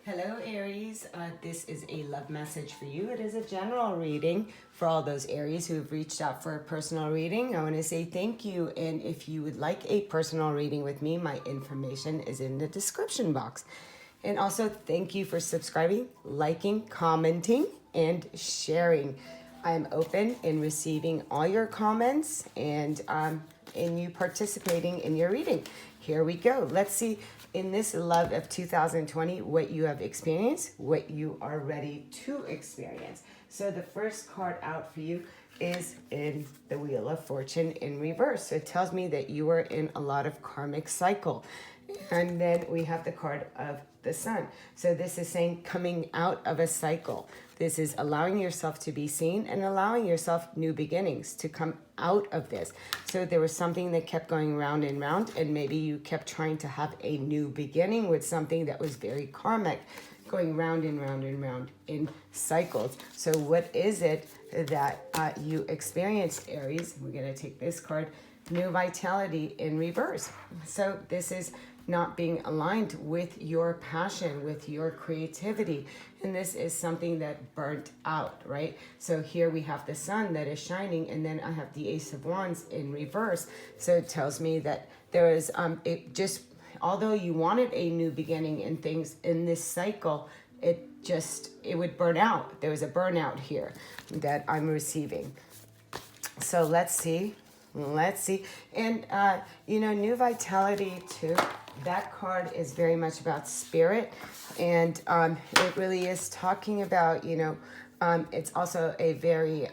Hello, Aries. This is a love message for you. It is a general reading for all those Aries who have reached out for a personal reading. I want to say thank you. And if you would like a personal reading with me, my information is in the description box. And also, thank you for subscribing, liking, commenting, and sharing. I'm open in receiving all your comments and in you participating in your reading. Here we go. Let's see in this love of 2020 what you have experienced, what you are ready to experience. So the first card out for you is in the Wheel of Fortune in reverse. So it tells me that you are in a lot of karmic cycle. And then we have the card of the Sun. So this is saying coming out of a cycle. This is allowing yourself to be seen and allowing yourself new beginnings to come out of this. So there was something that kept going round and round, and maybe you kept trying to have a new beginning with something that was very karmic, going round and round and round in cycles. So what is it that you experienced, Aries? We're going to take this card, New Vitality in reverse. So this is not being aligned with your passion, with your creativity. And this is something that burnt out, right? So here we have the sun that is shining, and then I have the Ace of Wands in reverse. So it tells me that there is, although you wanted a new beginning and things in this cycle, it would burn out. There was a burnout here that I'm receiving. So let's see. And, New Vitality too. That card is very much about spirit. And it really is talking about, it's also a very,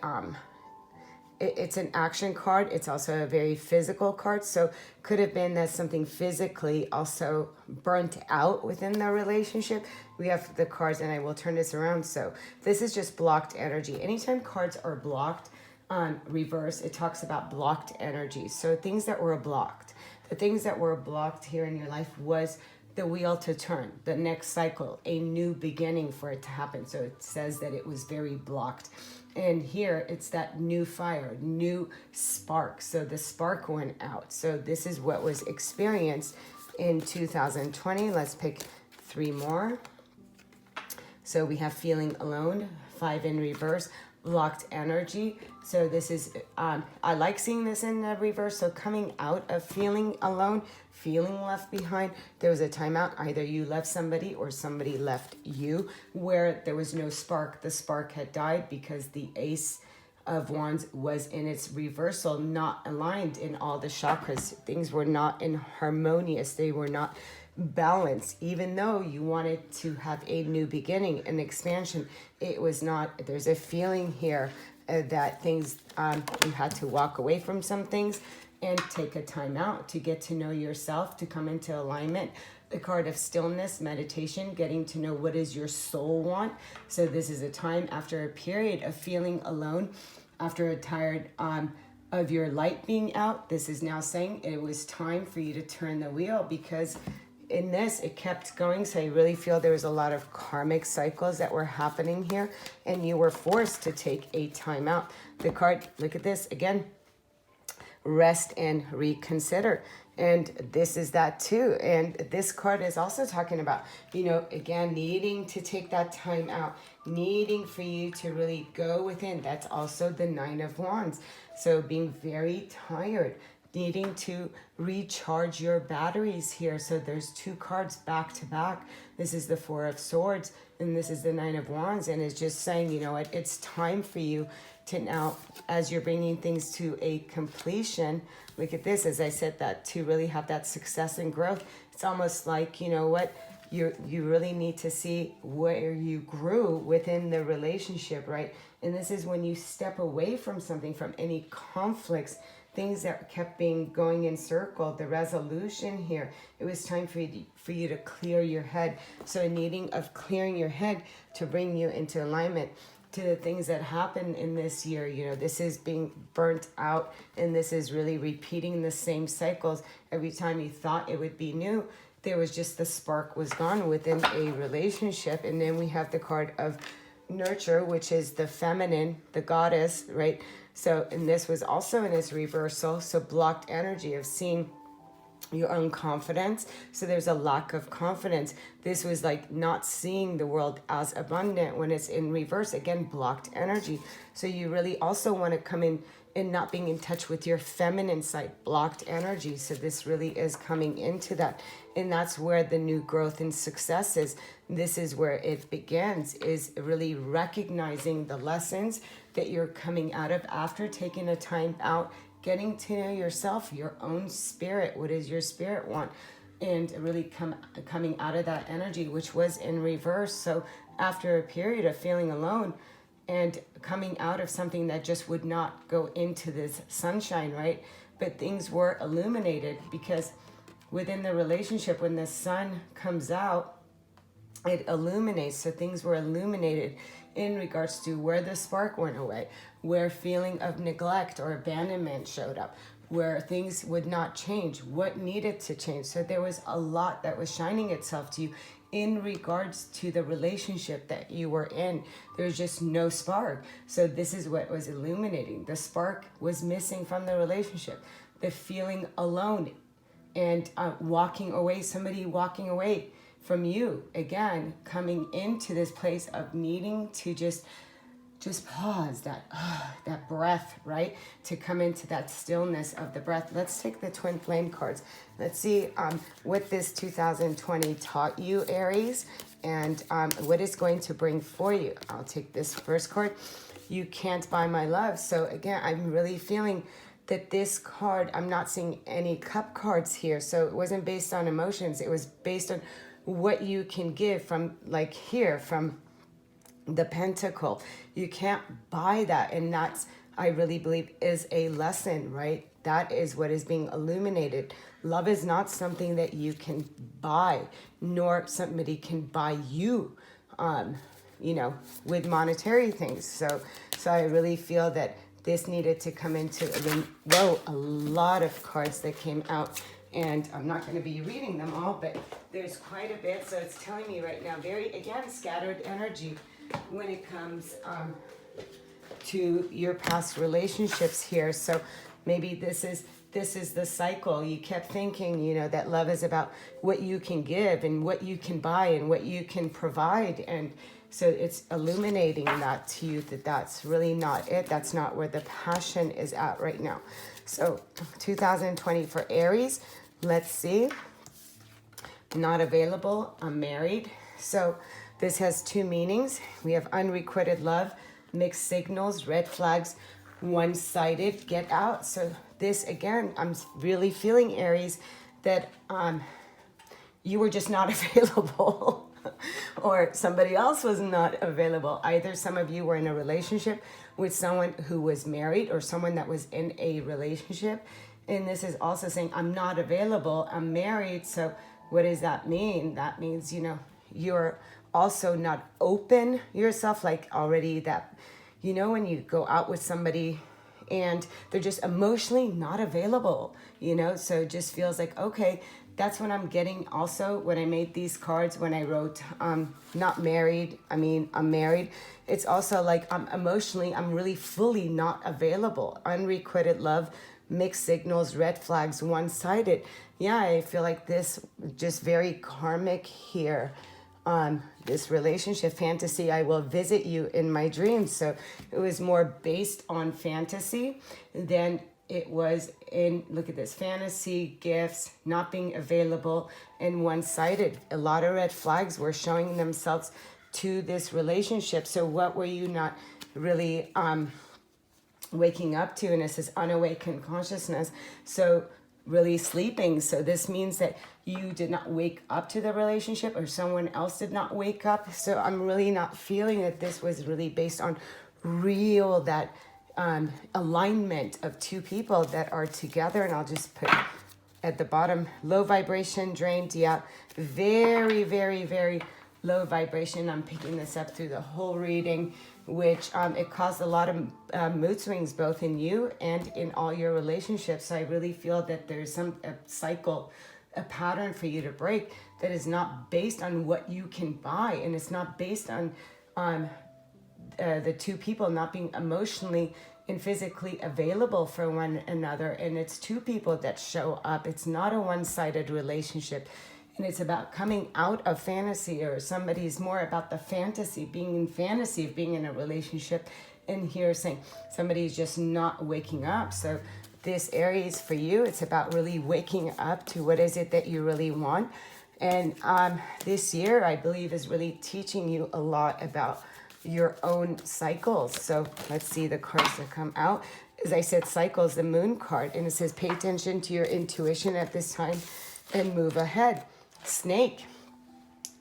it's an action card. It's also a very physical card. So could have been that something physically also burnt out within the relationship. We have the cards, and I will turn this around. So this is just blocked energy. Anytime cards are blocked, on reverse, it talks about blocked energy. So things that were blocked. The things that were blocked here in your life was the wheel to turn, the next cycle, a new beginning for it to happen. So it says that it was very blocked. And here it's that new fire, new spark. So the spark went out. So this is what was experienced in 2020. Let's pick 3 more. So we have feeling alone, 5 in reverse, blocked energy. So this is, I like seeing this in the reverse. So coming out of feeling alone, feeling left behind, there was a timeout. Either you left somebody or somebody left you, where there was no spark. The spark had died because the Ace of Wands was in its reversal, not aligned in all the chakras. Things were not in harmonious. They were not balance. Even though you wanted to have a new beginning, an expansion, it was not. There's a feeling here that things, you had to walk away from some things and take a time out to get to know yourself, to come into alignment. The card of stillness, meditation, getting to know what does your soul want. So this is a time after a period of feeling alone, after a tired of your light being out. This is now saying it was time for you to turn the wheel, because in this, it kept going. So I really feel there was a lot of karmic cycles that were happening here, and you were forced to take a time out. The card, look at this again, rest and reconsider. And this is that too. And this card is also talking about, again, needing to take that time out, needing for you to really go within. That's also the 9 of Wands. So being very tired, needing to recharge your batteries here. So there's 2 cards back to back. This is the 4 of Swords, and this is the 9 of Wands. And it's just saying, you know what, it's time for you to now, as you're bringing things to a completion, look at this, as I said, that to really have that success and growth. It's almost like, you know what, you really need to see where you grew within the relationship, right? And this is when you step away from something, from any conflicts, things that kept going in circle, the resolution here. It was time for you to clear your head. So needing of clearing your head to bring you into alignment to the things that happened in this year. This is being burnt out, and this is really repeating the same cycles. Every time you thought it would be new, there was just the spark was gone within a relationship. And then we have the card of nurture, which is the feminine, the goddess, right? So, and this was also in its reversal. So blocked energy of seeing your own confidence. So there's a lack of confidence. This was like not seeing the world as abundant. When it's in reverse, again, blocked energy. So you really also want to come in and not being in touch with your feminine side, blocked energy. So this really is coming into that. And that's where the new growth and success is. This is where it begins, is really recognizing the lessons that you're coming out of after taking a time out, getting to know yourself, your own spirit. What does your spirit want? And really coming out of that energy, which was in reverse. So after a period of feeling alone and coming out of something that just would not go into this sunshine, right? But things were illuminated, because within the relationship, when the sun comes out, it illuminates. So things were illuminated in regards to where the spark went away, where feeling of neglect or abandonment showed up, where things would not change, what needed to change. So there was a lot that was shining itself to you in regards to the relationship that you were in. There's just no spark. So this is what was illuminating. The spark was missing from the relationship. The feeling alone and walking away, somebody walking away from you, again, coming into this place of needing to just pause, that breath, right? To come into that stillness of the breath. Let's take the twin flame cards. Let's see what this 2020 taught you, Aries, and what it's going to bring for you. I'll take this first card. You can't buy my love. So again, I'm really feeling that this card, I'm not seeing any cup cards here. So it wasn't based on emotions. It was based on what you can give from, like here, from the pentacle. You can't buy that. And that's, I really believe, is a lesson, right? That is what is being illuminated. Love is not something that you can buy, nor somebody can buy you, with monetary things. So I really feel that this needed to come into, a lot of cards that came out. And I'm not going to be reading them all, but there's quite a bit. So it's telling me right now, very, again, scattered energy when it comes to your past relationships here. So maybe this is the cycle. You kept thinking, that love is about what you can give and what you can buy and what you can provide. And so it's illuminating that to you, that that's really not it. That's not where the passion is at right now. So 2020 for Aries. Let's see. Not available. I'm married. So this has two meanings. We have unrequited love, mixed signals, red flags, one-sided, get out. So this, again, I'm really feeling, Aries, that you were just not available or somebody else was not available. Either some of you were in a relationship with someone who was married or someone that was in a relationship. And this is also saying, I'm not available, I'm married. So what does that mean? That means, you're also not open yourself, like already that, when you go out with somebody and they're just emotionally not available, so it just feels like, okay, that's what I'm getting also when I made these cards, when I wrote, not married, I'm married. It's also like I'm really fully not available. Unrequited love, mixed signals, red flags, one-sided. Yeah, I feel like this just very karmic here. This relationship fantasy, I will visit you in my dreams. So it was more based on fantasy than it was in, look at this, fantasy, gifts, not being available, and one-sided. A lot of red flags were showing themselves to this relationship. So what were you not really waking up to? And it says unawakened consciousness. So really sleeping. So this means that you did not wake up to the relationship, or someone else did not wake up. So I'm really not feeling that this was really based on real, that alignment of two people that are together. And I'll just put at the bottom, low vibration, drained. Yeah, very, very, very low vibration. I'm picking this up through the whole reading, which it caused a lot of mood swings, both in you and in all your relationships. So I really feel that there's a cycle, a pattern for you to break that is not based on what you can buy, and it's not based on the two people not being emotionally and physically available for one another. And it's two people that show up. It's not a one-sided relationship. And it's about coming out of fantasy, or somebody's more about the fantasy, being in fantasy of being in a relationship. And here saying somebody's just not waking up. So this Aries for you, it's about really waking up to what is it that you really want. And this year, I believe, is really teaching you a lot about your own cycles. So let's see the cards that come out. As I said, cycles, the moon card. And it says, pay attention to your intuition at this time and move ahead. Snake,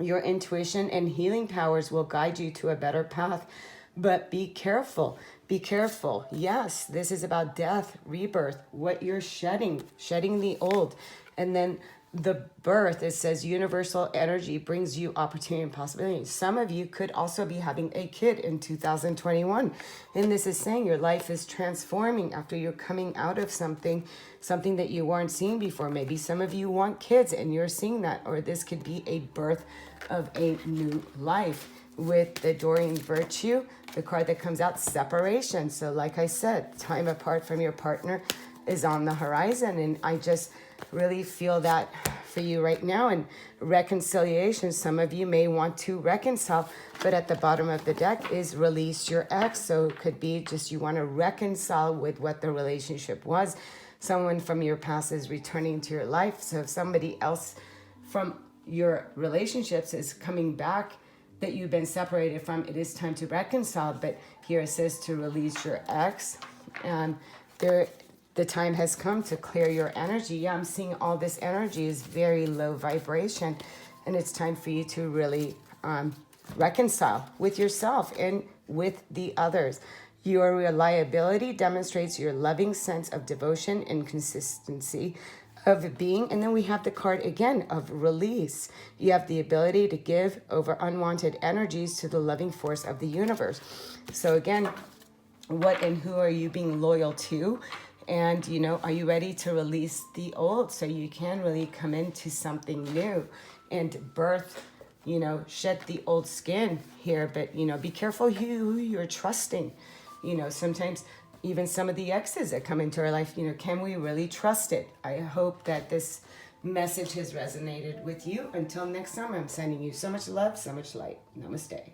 your intuition and healing powers will guide you to a better path. But be careful. Be careful. Yes, this is about death, rebirth, what you're shedding the old. And then the birth, it says universal energy brings you opportunity and possibility. Some of you could also be having a kid in 2021. And this is saying your life is transforming after you're coming out of something that you weren't seeing before. Maybe some of you want kids and you're seeing that, or this could be a birth of a new life. With the Doreen Virtue, the card that comes out, separation. So like I said, time apart from your partner is on the horizon. And I just really feel that for you right now. And reconciliation, some of you may want to reconcile, but at the bottom of the deck is release your ex. So it could be just you want to reconcile with what the relationship was. Someone from your past is returning to your life. So if somebody else from your relationships is coming back that you've been separated from, it is time to reconcile. But here it says to release your ex. And the time has come to clear your energy. Yeah, I'm seeing all this energy is very low vibration. And it's time for you to really reconcile with yourself and with the others. Your reliability demonstrates your loving sense of devotion and consistency of being. And then we have the card again of release. You have the ability to give over unwanted energies to the loving force of the universe. So again, what and who are you being loyal to? And, you know, are you ready to release the old so you can really come into something new and birth, you know, shed the old skin here. But, you know, be careful who you're trusting. You know, sometimes even some of the exes that come into our life, you know, can we really trust it? I hope that this message has resonated with you. Until next time, I'm sending you so much love, so much light. Namaste.